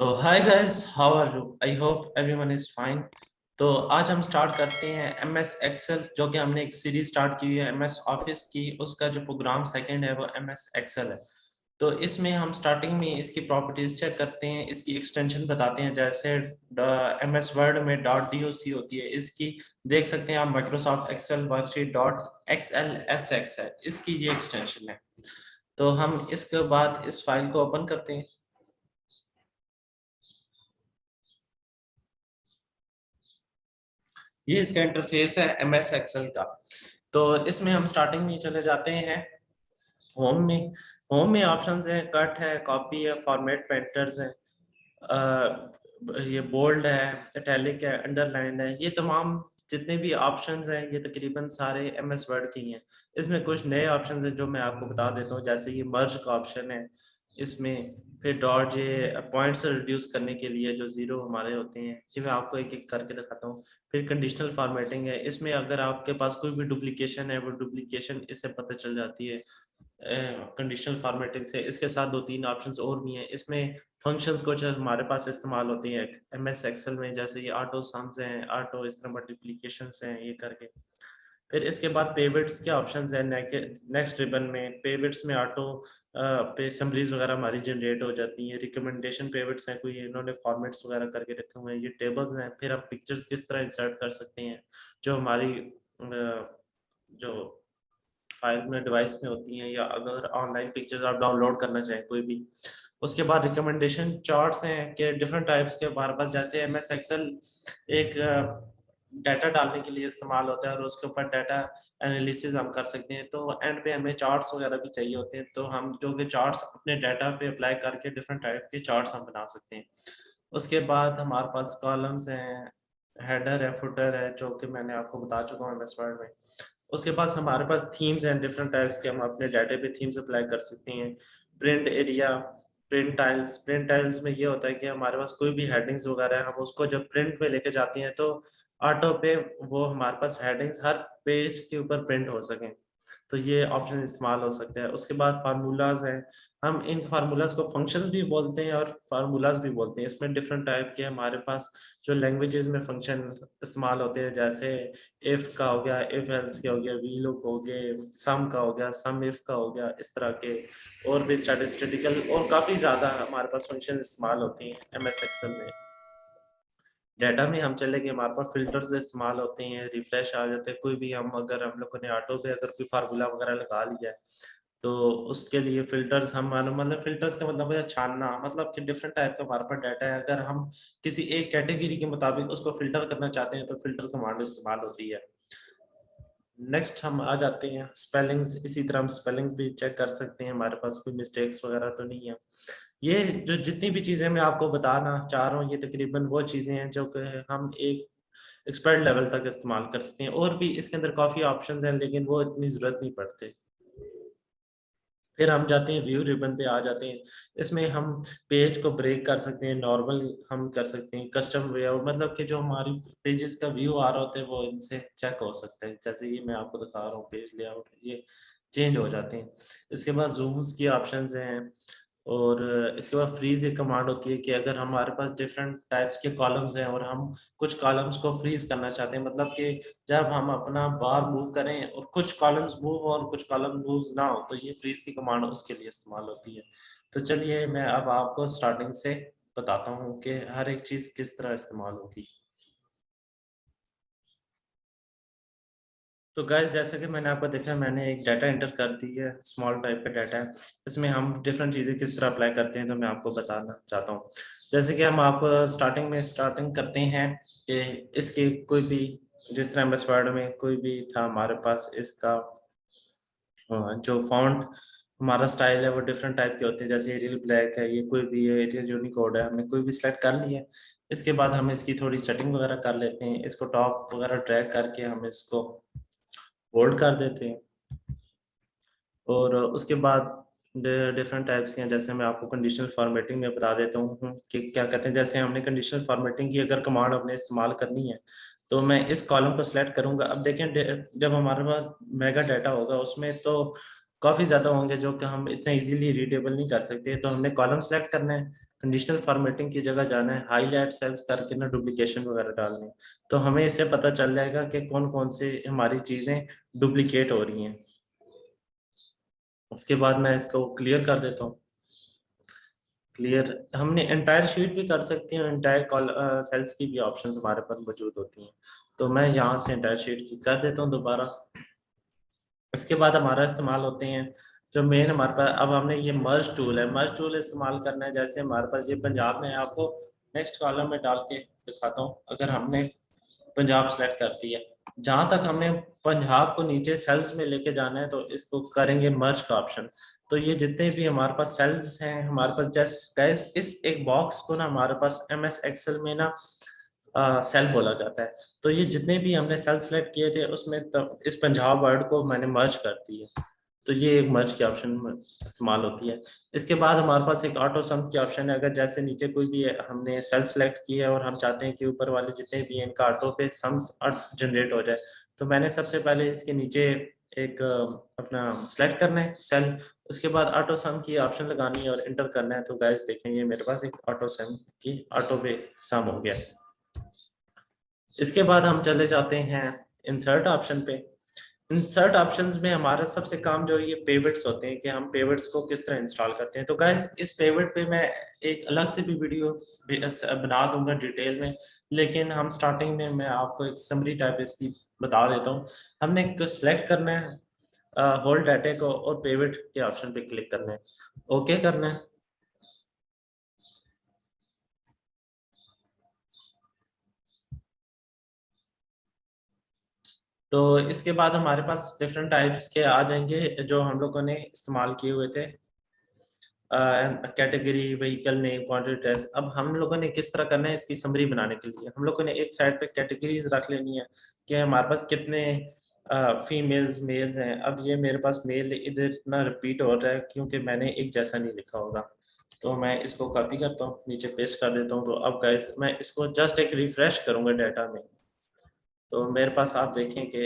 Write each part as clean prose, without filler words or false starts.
तो hi guys, how are you? I hope everyone is fine. तो आज हम स्टार्ट करते हैं एम एस एक्सेल, जो कि हमने एक सीरीज स्टार्ट की हुई है एम एस ऑफिस की। उसका जो प्रोग्राम सेकंड है वो एम एस एक्सेल है। तो इसमें हम स्टार्टिंग में इसकी प्रॉपर्टीज चेक करते हैं, इसकी एक्सटेंशन बताते हैं। जैसे एम एस वर्ड में डॉट डी ओ सी होती है, इसकी देख सकते हैं आप Microsoft Excel worksheet dot X L S X है, इसकी ये एक्सटेंशन है। तो हम इसके बाद इस फाइल को ओपन करते हैं। ये इसका इंटरफेस है एम एस एक्सेल का। तो इसमें हम स्टार्टिंग में चले जाते हैं होम में। होम में ऑप्शंस हैं, कट है, कॉपी है, फॉर्मेट पेंटर्स है, ये बोल्ड है, इटैलिक है, अंडरलाइन है। ये तमाम जितने भी ऑप्शंस हैं ये तकरीबन सारे एम एस वर्ड के ही हैं। इसमें कुछ नए ऑप्शंस हैं जो मैं आपको बता देता हूँ, जैसे ये मर्ज का ऑप्शन है इसमें। फिर डॉट, ये पॉइंट्स रिड्यूस करने के लिए जो जीरो हमारे होते हैं, ये मैं आपको एक एक करके दिखाता हूँ। फिर कंडीशनल फॉर्मेटिंग है, इसमें अगर आपके पास कोई भी डुप्लीकेशन है वो डुप्लीकेशन इससे पता चल जाती है कंडीशनल फॉर्मेटिंग से। इसके साथ दो तीन ऑप्शंस और भी हैं इसमें। फंक्शंस कुछ हमारे पास इस्तेमाल होती हैं एम एस एक्सेल में, जैसे ये ऑटो सम्स हैं, ऑटो इस तरह मल्टीप्लिकेशंस हैं, ये करके। फिर इसके बाद पेविट्स के ऑप्शंस हैं। नेक्स्ट रिबन में पेविट्स में ऑटो पे समरीज वगैरह हमारी जनरेट हो जाती हैं। रिकमेंडेशन पेविट्स हैं, कोई इन्होंने फॉर्मेट्स वगैरह करके रखे हुए हैं। ये टेबल्स हैं। फिर आप पिक्चर्स किस तरह इंसर्ट कर सकते हैं जो हमारी जो फाइल में डिवाइस में होती हैं, या अगर ऑनलाइन पिक्चर्स आप डाउनलोड करना चाहें कोई भी। उसके बाद रिकमेंडेशन चार्ट्स हैं कि डिफरेंट टाइप्स के हमारे पास, जैसे एम एस एक्सेल एक डाटा डालने के लिए इस्तेमाल होता है और उसके ऊपर डाटा एनालिसिस हम कर सकते हैं। तो एंड पे हमें चार्ट्स वगैरह भी चाहिए होते हैं, तो हम जो कि चार्ट्स अपने डाटा पे अप्लाई करके डिफरेंट टाइप के चार्ट्स हम बना सकते हैं। उसके बाद हमारे पास कॉलम्स हैं, हेडर है, फुटर है, जो कि मैंने आपको बता चुका हूँ एमएस वर्ड में। उसके पास हमारे पास थीम्स हैं डिफरेंट टाइप्स के, हम अपने डाटा पे थीम्स अप्लाई कर सकते हैं। प्रिंट एरिया, प्रिंट टाइल्स में ये होता है कि हमारे पास कोई भी हेडिंग्स वगैरह है, हम उसको जब प्रिंट पे लेके जाते हैं तो ऑटो पे वो हमारे पास हेडिंग्स हर पेज के ऊपर प्रिंट हो सकें। तो ये ऑप्शन इस्तेमाल हो सकते हैं। उसके बाद फार्मूलाज हैं, हम इन फार्मूलाज को फंक्शंस भी बोलते हैं और फार्मूलाज भी बोलते हैं। इसमें डिफरेंट टाइप के हमारे पास जो लैंग्वेजेस में फंक्शन इस्तेमाल होते हैं, जैसे इफ का हो गया, इफ एल्स का हो गया, वी लुक हो गए, सम का हो गया, सम इफ का हो गया, इस तरह के और भी स्टैटिस्टिकल और काफ़ी ज़्यादा हमारे पास फंक्शन इस्तेमाल होती हैं एम एस एक्सेल में। डाटा में हम चले गए, हमारे पास फिल्टर्स इस्तेमाल होते हैं, रिफ्रेश आ जाते हैं। कोई भी हम अगर हम लोगों ने ऑटो पे अगर कोई फार्मूला वगैरह लगा लिया है तो उसके लिए फिल्टर्स हम मतलब फिल्टर्स का मतलब है छानना, मतलब कि डिफरेंट टाइप का हमारे पास डाटा है। अगर हम किसी एक कैटेगरी के मुताबिक उसको फिल्टर करना चाहते हैं तो फिल्टर कमांड इस्तेमाल होती है। नेक्स्ट हम आ जाते हैं स्पेलिंग्स। इसी तरह हम स्पेलिंग्स भी चेक कर सकते हैं, हमारे पास कोई मिस्टेक्स वगैरह तो नहीं है। ये जो जितनी भी चीज़ें मैं आपको बताना चाह रहा हूँ ये तकरीबन वो चीज़ें हैं जो कि हम एक एक्सपर्ट लेवल तक इस्तेमाल कर सकते हैं। और भी इसके अंदर काफ़ी ऑप्शंस हैं लेकिन वो इतनी ज़रूरत नहीं पड़ते। फिर हम जाते हैं व्यू रिबन पे आ जाते हैं। इसमें हम पेज को ब्रेक कर सकते हैं, नॉर्मल हम कर सकते हैं, कस्टम लेआउट, मतलब कि जो हमारी पेजेस का व्यू आ रहा होता है वो इनसे चेक हो सकता है। जैसे ये मैं आपको दिखा रहा हूँ पेज लेआउट, ये चेंज हो जाते हैं। इसके बाद जूम्स की ऑप्शंस हैं। और इसके बाद फ्रीज एक कमांड होती है कि अगर हमारे पास डिफरेंट टाइप्स के कॉलम्स हैं और हम कुछ कॉलम्स को फ्रीज करना चाहते हैं, मतलब कि जब हम अपना बार मूव करें और कुछ कॉलम्स मूव और कुछ कॉलम मूव ना हो, तो ये फ्रीज की कमांड उसके लिए इस्तेमाल होती है। तो चलिए मैं अब आपको स्टार्टिंग से बताता हूँ कि हर एक चीज़ किस तरह इस्तेमाल होगी। तो गाइस, जैसे कि मैंने आपको देखा, मैंने एक डाटा एंटर कर दी है, स्मॉल टाइप का डाटा है। इसमें हम डिफरेंट चीज़ें किस तरह अप्लाई करते हैं तो मैं आपको बताना चाहता हूँ। जैसे कि हम आप स्टार्टिंग करते हैं कि इसके कोई भी, जिस तरह एमएस वर्ड में कोई भी था हमारे पास इसका जो फॉन्ट हमारा स्टाइल है वो डिफरेंट टाइप के होते हैं। जैसे एरियल ब्लैक है, ये कोई भी है, एरियल यूनिकोड है, हमने कोई भी सिलेक्ट कर लिया है। इसके बाद हम इसकी थोड़ी सेटिंग वगैरह कर लेते हैं, इसको टॉप वगैरह ड्रैग करके हम इसको होल्ड कर देते हैं। और उसके बाद डिफरेंट टाइप्स के हैं, जैसे मैं आपको कंडीशनल फॉर्मेटिंग में बता देता हूँ कि क्या कहते हैं। जैसे हमने कंडीशनल फॉर्मेटिंग की अगर कमांड हमने इस्तेमाल करनी है तो मैं इस कॉलम को सिलेक्ट करूंगा। अब देखें, जब हमारे पास मेगा डाटा होगा उसमें तो काफ़ी ज़्यादा होंगे जो कि हम इतना इजीली रीडेबल नहीं कर सकते, तो हमने कॉलम सेलेक्ट करना है। कंडीशनल फॉर्मेटिंग की जगह जाना है, हाईलाइट सेल्स करके ना डुप्लीकेशन वगैरह डालनी है। तो हमें इससे पता चल जाएगा कि कौन कौन से हमारी चीज़ें डुप्लीकेट हो रही हैं। उसके बाद मैं इसको क्लियर कर देता हूँ। क्लियर हमने एंटायर शीट भी कर सकते हैं, एंटायर सेल्स की भी ऑप्शंस हमारे पास मौजूद होती हैं। तो मैं यहाँ से एंटायर शीट की कर देता हूँ दोबारा। इसके बाद हमारा इस्तेमाल होते हैं जो मेन हमारे पास, अब हमने ये मर्ज टूल है, मर्ज टूल इस्तेमाल करना है। जैसे हमारे पास ये पंजाब में है, आपको नेक्स्ट कॉलम में डाल के दिखाता हूँ। अगर हमने पंजाब सेलेक्ट कर दिया, जहां तक हमने पंजाब को नीचे सेल्स में लेके जाना है, तो इसको करेंगे मर्ज का ऑप्शन। तो ये जितने भी हमारे पास सेल्स हैं हमारे पास, जैसे गैस इस एक बॉक्स को ना हमारे पास MS एक्सेल में ना सेल बोला जाता है। तो ये जितने भी हमने सेल सेलेक्ट किए थे उसमें तो इस पंजाब वर्ड को मैंने मर्ज कर दिया। तो ये एक मर्ज की ऑप्शन इस्तेमाल होती है। इसके बाद हमारे पास एक ऑटो सम की ऑप्शन है। अगर जैसे नीचे कोई भी हमने सेल सेलेक्ट किया है और हम चाहते हैं कि ऊपर वाले जितने भी हैं इनका ऑटो पे सम्स जनरेट हो जाए, तो मैंने सबसे पहले इसके नीचे एक अपना सेलेक्ट करना है सेल। उसके बाद ऑटो सम की ऑप्शन लगानी है और इंटर करना है। तो गाइस देखें ये मेरे पास एक ऑटो सम की ऑटो पे सम हो गया। इसके बाद हम चले जाते हैं इंसर्ट ऑप्शन पे। इंसर्ट ऑप्शंस में हमारा सबसे काम जो ये पेविट्स होते हैं कि हम पेविट्स को किस तरह इंस्टॉल करते हैं। तो गाइस इस पेविट पे मैं एक अलग से भी वीडियो बना दूंगा डिटेल में, लेकिन हम स्टार्टिंग में मैं आपको एक समरी टाइप इसकी बता देता हूँ। हमने सेलेक्ट करना है होल डाटा को और पेविट के ऑप्शन पे क्लिक करना है, ओके करना है। तो इसके बाद हमारे पास डिफरेंट टाइप्स के आ जाएंगे जो हम लोगों ने इस्तेमाल किए हुए थे। Category, vehicle name, quantity test. अब हम लोगों ने किस तरह करना है इसकी समरी बनाने के लिए, हम लोगों ने एक साइड पे कैटेगरीज रख लेनी है कि हमारे पास कितने फीमेल्स मेल्स हैं। अब ये मेरे पास मेल इधर ना रिपीट हो रहा है क्योंकि मैंने एक जैसा नहीं लिखा होगा। तो मैं इसको कॉपी करता हूँ, नीचे पेस्ट कर देता हूँ। तो अब गाइस मैं इसको जस्ट एक रिफ्रेश करूंगा डाटा में, तो मेरे पास आप देखें कि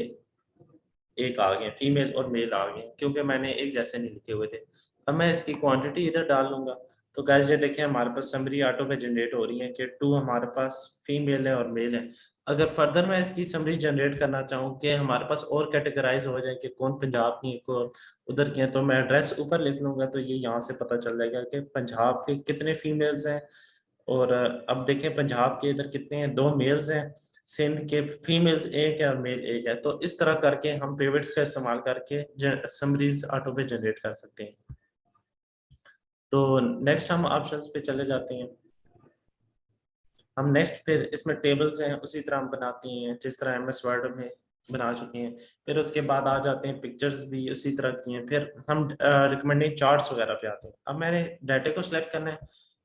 एक आ गए, फीमेल और मेल आ गए क्योंकि मैंने एक जैसे नहीं लिखे हुए थे। अब मैं इसकी क्वांटिटी इधर डाल लूंगा। तो गाइस ये देखें हमारे पास समरी ऑटो पे जनरेट हो रही है कि 2 हमारे पास फीमेल है और मेल है। अगर फर्दर मैं इसकी समरी जनरेट करना चाहूँ कि हमारे पास और कैटेगराइज हो जाए कि कौन पंजाब की है कौन उधर की है, तो मैं एड्रेस ऊपर लिख लूंगा। तो ये यहाँ से पता चल जाएगा कि पंजाब के कितने फीमेल्स हैं। और अब देखें पंजाब के इधर कितने हैं, 2 मेल्स हैं। सिंध के फीमेल्स एक है और मेल एक है। तो इस तरह करके हम पेविट्स का इस्तेमाल करके समरीज ऑटो पे जनरेट कर सकते हैं। तो नेक्स्ट हम ऑप्शंस पे चले जाते हैं। हम नेक्स्ट फिर इसमें टेबल्स हैं उसी तरह हम बनाते हैं जिस तरह MS वर्ड में बना चुके हैं। फिर उसके बाद आ जाते हैं पिक्चर्स भी उसी तरह की हैं। फिर हम रिकमेंडिंग चार्ट्स वगैरह पे आते हैं। अब मैंने डाटा को सिलेक्ट करना है,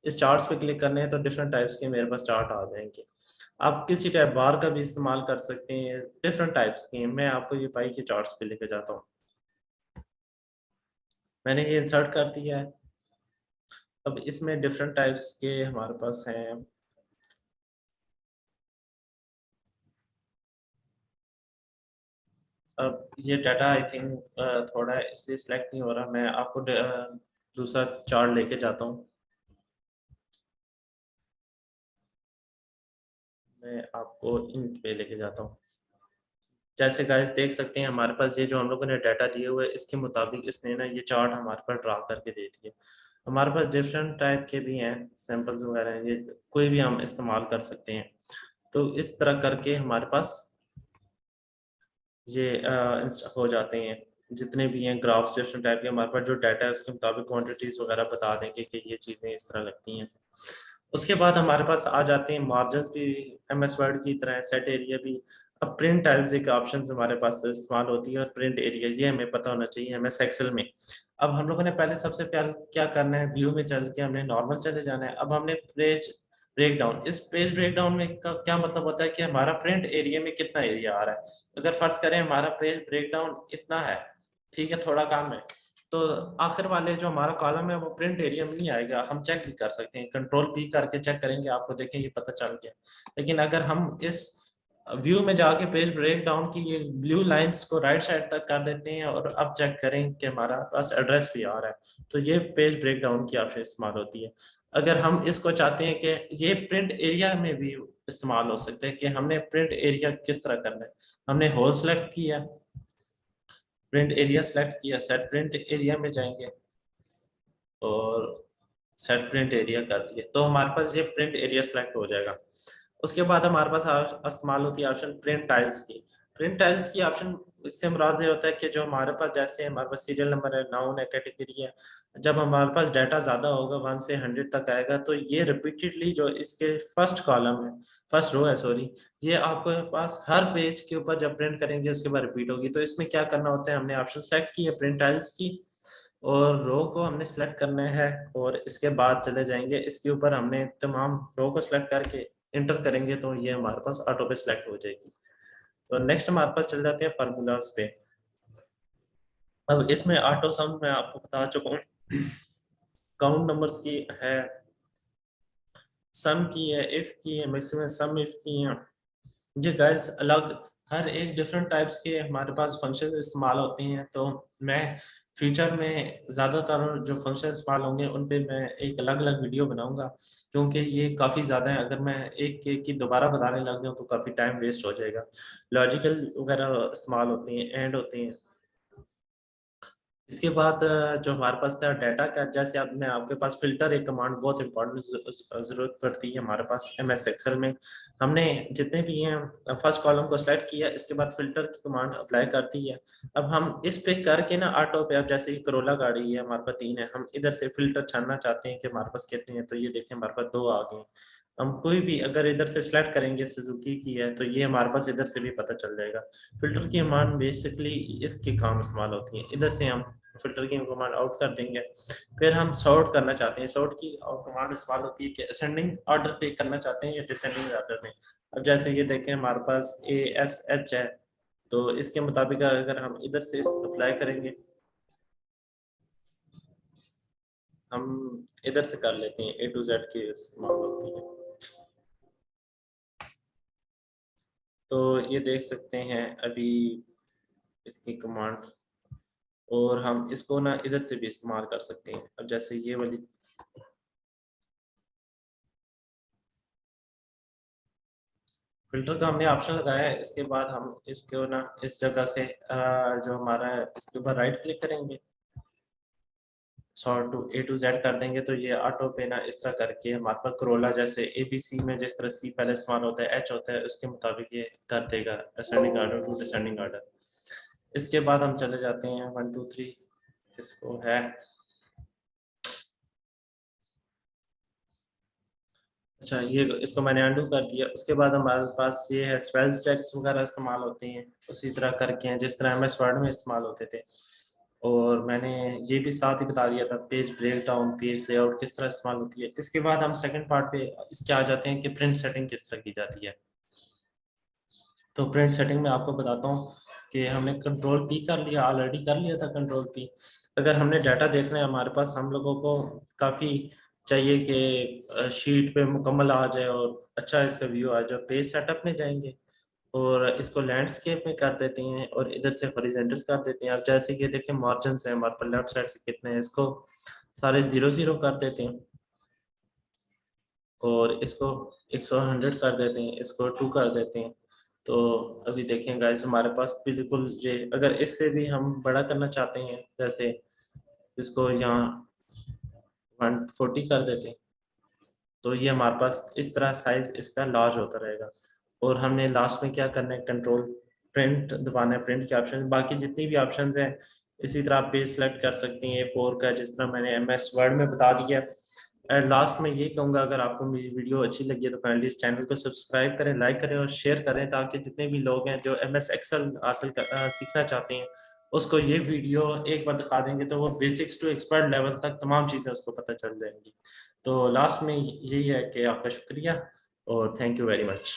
इस चार्ट्स पे क्लिक करने हैं तो डिफरेंट टाइप्स के मेरे पास चार्ट आ जाएंगे। आप किसी टाइप बार का भी इस्तेमाल कर सकते हैं, डिफरेंट टाइप्स के हैं। मैं आपको ये पाई के चार्ट्स पे लेके जाता हूँ। मैंने ये इंसर्ट कर दिया है। अब इसमें डिफरेंट टाइप्स के हमारे पास हैं। अब ये डाटा आई थिंक थोड़ा इसलिए सिलेक्ट नहीं हो रहा। मैं आपको दूसरा चार्ट लेके जाता हूँ। मैं आपको इन पे लेके जाता हूँ। जैसे गाइस देख सकते हैं हमारे पास ये जो हम लोगों ने डाटा दिए हुए इसके मुताबिक इसने ना ये चार्ट हमारे पास ड्रा करके दे दिए। हमारे पास डिफरेंट टाइप के भी हैं सैंपल्स वगैरह हैं, ये कोई भी हम इस्तेमाल कर सकते हैं। तो इस तरह करके हमारे पास ये हो जाते हैं जितने भी हैं ग्राफ्स डिफरेंट टाइप के। हमारे पास जो डाटा है उसके मुताबिक क्वांटिटीज वगैरह बता देंगे कि ये चीज़ें इस तरह लगती हैं। उसके बाद हमारे पास आ जाते हैं मार्जिन भी MS वर्ड की तरह, सेट एरिया भी। अब प्रिंट टाइल्स एक ऑप्शन हमारे पास इस्तेमाल होती है और प्रिंट एरिया ये हमें पता होना चाहिए MS एक्सेल में। अब हम लोगों ने पहले सबसे पहले क्या करना है, व्यू में चल के हमने नॉर्मल चले जाना है। अब हमने पेज ब्रेक डाउन, इस पेज ब्रेक डाउन में का क्या मतलब होता है कि हमारा प्रिंट एरिया में कितना एरिया आ रहा है। अगर फर्ज करें हमारा पेज ब्रेक डाउन इतना है, ठीक है, थोड़ा काम है, तो आखिर वाले जो हमारा कॉलम है वो प्रिंट एरिया में नहीं आएगा। हम चेक भी कर सकते हैं, कंट्रोल P करके चेक करेंगे, आपको देखें ये पता चल गया। लेकिन अगर हम इस व्यू में जाके पेज ब्रेक डाउन की ये ब्लू लाइंस को राइट साइड तक कर देते हैं और अब चेक करें कि हमारा पास एड्रेस भी आ रहा है, तो ये पेज ब्रेक डाउन की ऑप्शन इस्तेमाल होती है। अगर हम इसको चाहते हैं कि ये प्रिंट एरिया में भी इस्तेमाल हो सकते हैं कि हमने प्रिंट एरिया किस तरह करना है, हमने होल सेलेक्ट किया, प्रिंट एरिया सेलेक्ट किया, सेट प्रिंट एरिया में जाएंगे और सेट प्रिंट एरिया कर दिया तो हमारे पास ये प्रिंट एरिया सेलेक्ट हो जाएगा। उसके बाद हमारे पास इस्तेमाल होती है ऑप्शन प्रिंट टाइल्स की। प्रिंट टाइल्स की ऑप्शन से मुराद ये होता है कि जो हमारे पास, जैसे हमारे पास सीरियल नंबर है, नाउन है, कैटेगरी है, जब हमारे पास डाटा ज्यादा होगा 1 से 100 तक आएगा तो ये रिपीटेडली जो इसके फर्स्ट कॉलम है, फर्स्ट रो है सॉरी, ये आपके पास हर पेज के ऊपर जब प्रिंट करेंगे उसके बाद रिपीट होगी। तो इसमें क्या करना होता है, हमने ऑप्शन सेलेक्ट की है प्रिंट टाइल्स की और रो को हमने सेलेक्ट करना है और इसके बाद चले जाएंगे इसके ऊपर, हमने तमाम रो को सिलेक्ट करके इंटर करेंगे तो ये हमारे पास ऑटो पे सिलेक्ट हो जाएगी। तो नेक्स्ट हमारे पास चल जाते हैं फार्मूलाज पे। अब इसमें ऑटो सम मैं आपको बता चुका हूँ, काउंट नंबर्स की है, सम की है, इफ की है, मैक्सिमम सम इफ की है। ये गाइस अलग हर एक डिफरेंट टाइप्स के हमारे पास फंक्शन इस्तेमाल होते हैं। तो मैं फ्यूचर में ज़्यादातर जो फंक्शन इस्तेमाल होंगे उन पे मैं एक अलग अलग वीडियो बनाऊंगा, क्योंकि ये काफ़ी ज़्यादा है। अगर मैं एक एक की दोबारा बताने लग जाऊँ तो काफ़ी टाइम वेस्ट हो जाएगा। लॉजिकल वगैरह इस्तेमाल होती हैं, एंड होती हैं। इसके बाद जो हमारे पास था डाटा का, जैसे अब मैं आपके पास फिल्टर एक कमांड बहुत इंपॉर्टेंट जरूरत पड़ती है हमारे पास MS एक्सेल में। हमने जितने भी हैं फर्स्ट कॉलम को सिलेक्ट किया, इसके बाद फिल्टर की कमांड अप्लाई कर दी है। अब हम इस पे करके ना ऑटो पे, अब जैसे करोला गाड़ी है हमारे पास 3 है, हम इधर से फिल्टर छानना चाहते हैं कि हमारे पास कितने हैं, तो ये देखें हमारे पास 2 आ गए। हम कोई भी अगर इधर से सिलेक्ट करेंगे सुजुकी की है तो ये हमारे पास इधर से भी पता चल जाएगा। फिल्टर की कमांड बेसिकली इसके काम इस्तेमाल होती है। इधर से हम फिल्टर की कमांड आउट कर देंगे। फिर हम सॉर्ट करना चाहते हैं, सॉर्ट की कमांड इस्तेमाल होती है कि असेंडिंग ऑर्डर पे करना चाहते हैं या डिसेंडिंग ऑर्डर में। अब जैसे ये देखें हमारे पास ASH है, तो इसके मुताबिक अगर हम इधर से अप्लाई करेंगे, हम इधर से कर लेते हैं A to Z की इस्तेमाल होती है। तो ये देख सकते हैं अभी इसकी कमांड, और हम इसको ना इधर से भी इस्तेमाल कर सकते हैं। अब जैसे ये वाली फिल्टर का हमने ऑप्शन लगाया है, इसके बाद हम इसको ना इस जगह से जो हमारा है इसके ऊपर राइट क्लिक करेंगे, sort to A to Z कर देंगे तो ये ऑटो पे ना इस तरह करके हमारे पास करोला, जैसे ABC में जिस तरह C पहले इस्तेमाल होता है, H होता है, उसके मुताबिक ये कर देगा ascending order to descending order. इसके बाद हम चले जाते हैं 1 2 3, इसको है, अच्छा ये इसको मैंने अंडू कर दिया। उसके बाद हमारे पास ये है स्पेल चेक्स वगैरह इस्तेमाल होते हैं उसी तरह करके हैं जिस तरह MS वर्ड में इस्तेमाल होते थे। और मैंने ये भी साथ ही बता दिया था page break down, page layout किस तरह इस्तेमाल होती है। इसके बाद हम सेकंड पार्ट पे इसके आ जाते हैं कि प्रिंट सेटिंग किस तरह की जाती है। तो प्रिंट सेटिंग में आपको बताता हूँ कि हमने कंट्रोल P कर लिया, ऑलरेडी कर लिया था कंट्रोल P। अगर हमने डाटा देखना है हमारे पास, हम लोगों को काफ़ी चाहिए कि शीट पे मुकम्मल आ जाए और अच्छा इसका व्यू आ जाए, पेज सेटअप में जाएंगे और इसको लैंडस्केप में कर देते हैं और इधर से हॉरिजॉन्टल कर देते हैं। अब जैसे कि देखें मार्जिन है हमारे पास लेफ्ट साइड से कितने हैं, इसको सारे 0 0 कर देते हैं और इसको 100 कर देते हैं, इसको 2 कर देते हैं। तो अभी देखें गाइस हमारे पास बिल्कुल जे, अगर इससे भी हम बड़ा करना चाहते हैं, जैसे इसको यहाँ 140 कर देते हैं तो ये हमारे पास इस तरह साइज इसका लार्ज होता रहेगा। और हमने लास्ट में क्या करना है, कंट्रोल प्रिंट दबाना है, प्रिंट के ऑप्शन, बाकी जितनी भी ऑप्शन हैं इसी तरह आप पेज सेलेक्ट कर सकती हैं A4 का, जिस तरह मैंने MS वर्ड में बता दिया। एंड लास्ट में ये कहूँगा, अगर आपको मेरी वीडियो अच्छी लगी है तो काइंडली इस चैनल को सब्सक्राइब करें, लाइक करें और शेयर करें, ताकि जितने भी लोग हैं जो MS एक्सेल सीखना चाहते हैं उसको ये वीडियो एक बार दिखा देंगे तो वो बेसिक्स टू एक्सपर्ट लेवल तक तमाम चीज़ें उसको पता चल जाएंगी। तो लास्ट में यही है कि आपका शुक्रिया और थैंक यू वेरी मच।